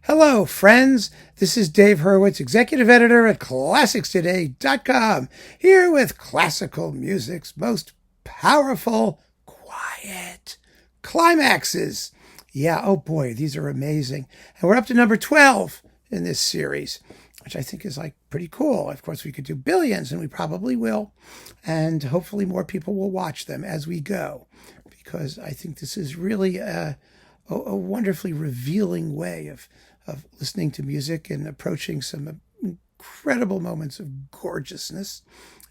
Hello, friends. This is Dave Hurwitz, executive editor at ClassicsToday.com, here with classical music's most powerful, quiet climaxes. Yeah, oh boy, these are amazing. And we're up to number 12 in this series, which I think is pretty cool. Of course, we could do billions, and we probably will. And hopefully more people will watch them as we go, because I think this is really a wonderfully revealing way of listening to music and approaching some incredible moments of gorgeousness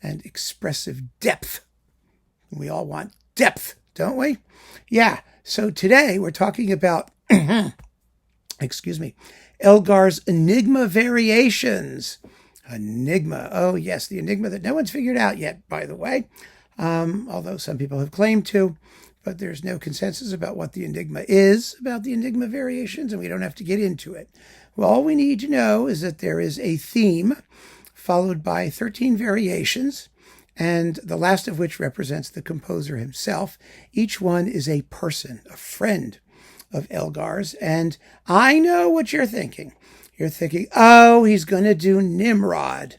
and expressive depth. We all want depth, don't we? Yeah. So today we're talking about, Elgar's Enigma variations. Enigma. Oh, yes, the Enigma that no one's figured out yet, by the way, although some people have claimed to. But there's no consensus about what the Enigma is, about the Enigma variations, and we don't have to get into it. Well, all we need to know is that there is a theme followed by 13 variations, and the last of which represents the composer himself. Each one is a person, a friend of Elgar's, and I know what you're thinking. You're thinking, oh, he's going to do Nimrod,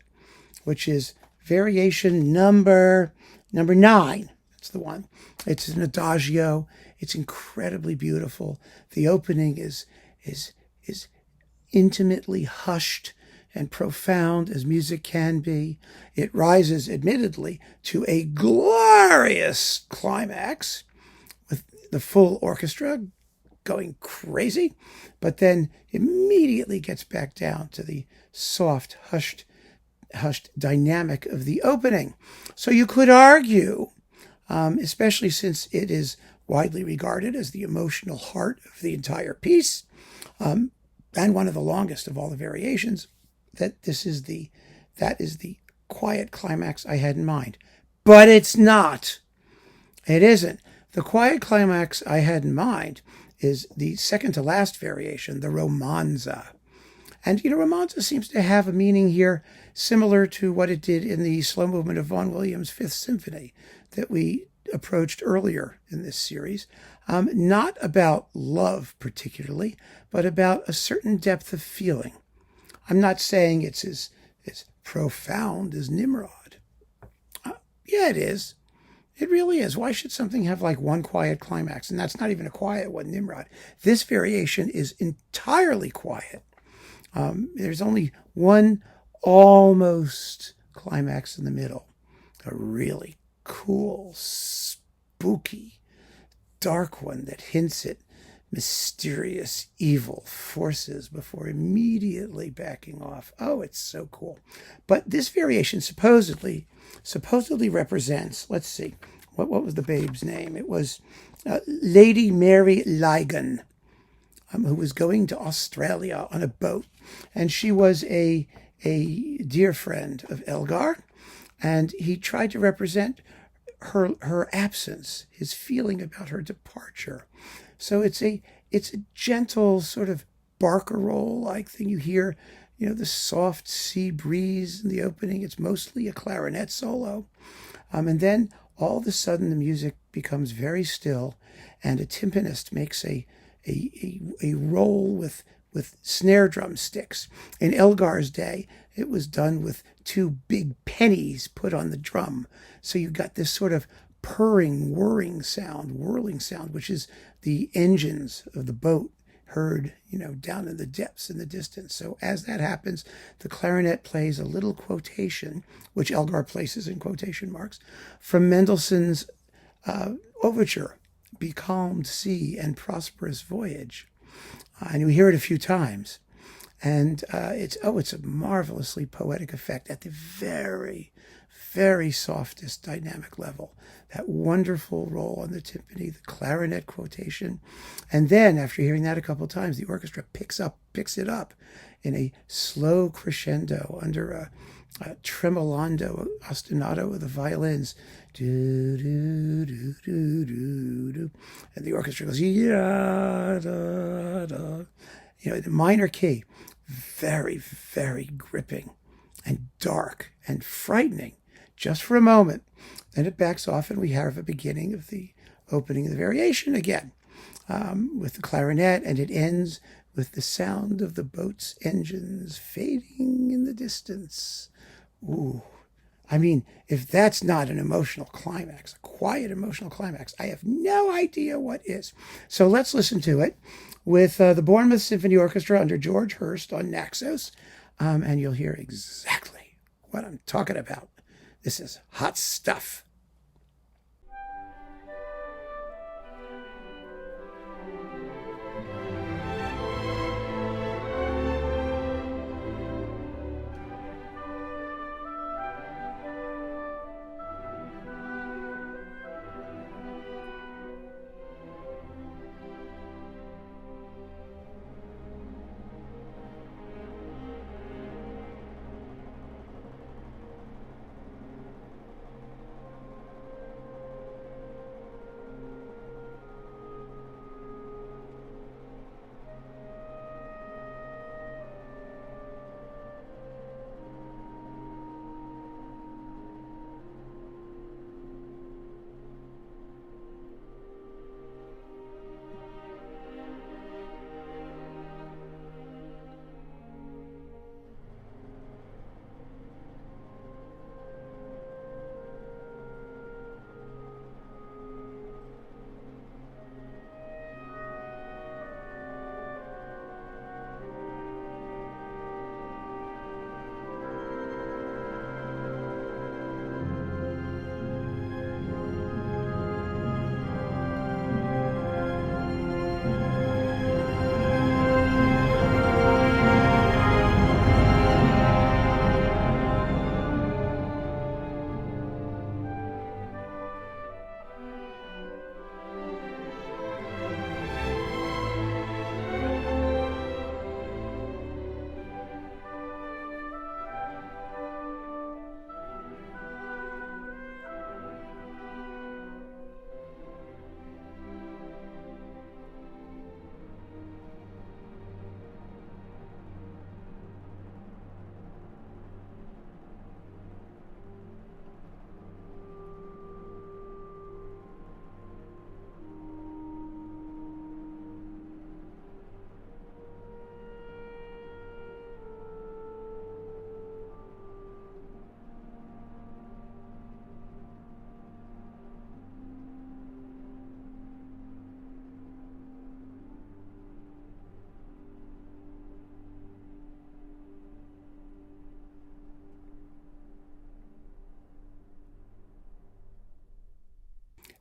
which is variation number 9. That's the one. It's an adagio. It's incredibly beautiful. The opening is intimately hushed and profound as music can be. It rises, admittedly, to a glorious climax with the full orchestra going crazy, but then immediately gets back down to the soft, hushed dynamic of the opening. So you could argue, especially since it is widely regarded as the emotional heart of the entire piece, and one of the longest of all the variations, that is the quiet climax I had in mind. But it's not. It isn't. The quiet climax I had in mind is the second to last variation, the Romanza. And, Romanza seems to have a meaning here similar to what it did in the slow movement of Vaughan Williams' Fifth Symphony that we approached earlier in this series. Not about love particularly, but about a certain depth of feeling. I'm not saying it's as profound as Nimrod. Yeah, it is. It really is. Why should something have one quiet climax? And that's not even a quiet one, Nimrod. This variation is entirely quiet. There's only one almost climax in the middle, a really cool, spooky, dark one that hints at mysterious evil forces before immediately backing off. Oh, it's so cool. But this variation supposedly represents, let's see, what was the babe's name? It was Lady Mary Lygon, who was going to Australia on a boat. And she was a dear friend of Elgar, and he tried to represent her absence, his feeling about her departure. So it's a gentle sort of barcarolle-like thing. You hear, the soft sea breeze in the opening. It's mostly a clarinet solo. And then all of a sudden the music becomes very still, and a timpanist makes a roll with snare drum sticks. In Elgar's day, it was done with 2 big pennies put on the drum. So you got this sort of purring, whirling sound, which is the engines of the boat heard, down in the depths in the distance. So as that happens, the clarinet plays a little quotation, which Elgar places in quotation marks, from Mendelssohn's overture, Becalmed Sea and Prosperous Voyage. And you hear it a few times. And it's a marvelously poetic effect at the very, very softest dynamic level. That wonderful roll on the timpani, the clarinet quotation. And then, after hearing that a couple of times, the orchestra picks it up in a slow crescendo under a tremolando ostinato of the violins. Do, do, do, do, do, do. And the orchestra goes, yeah, da, da. In a minor key. Very, very gripping and dark and frightening just for a moment. Then it backs off, and we have a beginning of the opening of the variation again with the clarinet, and it ends with the sound of the boat's engines fading in the distance. Ooh. I mean, if that's not an emotional climax, a quiet emotional climax, I have no idea what is. So let's listen to it with the Bournemouth Symphony Orchestra under George Hurst on Naxos, and you'll hear exactly what I'm talking about. This is hot stuff.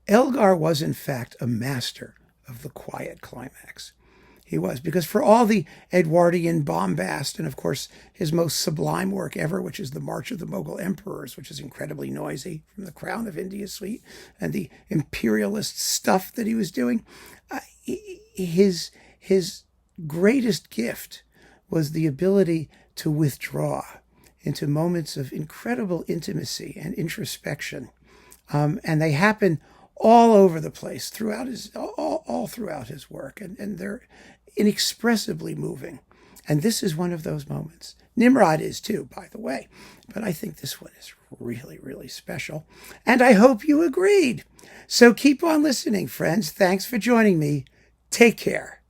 Elgar was, in fact, a master of the quiet climax. He was, because for all the Edwardian bombast, and of course his most sublime work ever, which is the March of the Mughal Emperors, which is incredibly noisy, from the Crown of India suite, and the imperialist stuff that he was doing, his greatest gift was the ability to withdraw into moments of incredible intimacy and introspection. And they happen all over the place throughout his all throughout his work, and they're inexpressibly moving. And this is one of those moments. Nimrod is too, by the way, but I think this one is really, really special. And I hope you agreed. So keep on listening, friends. Thanks for joining me. Take care.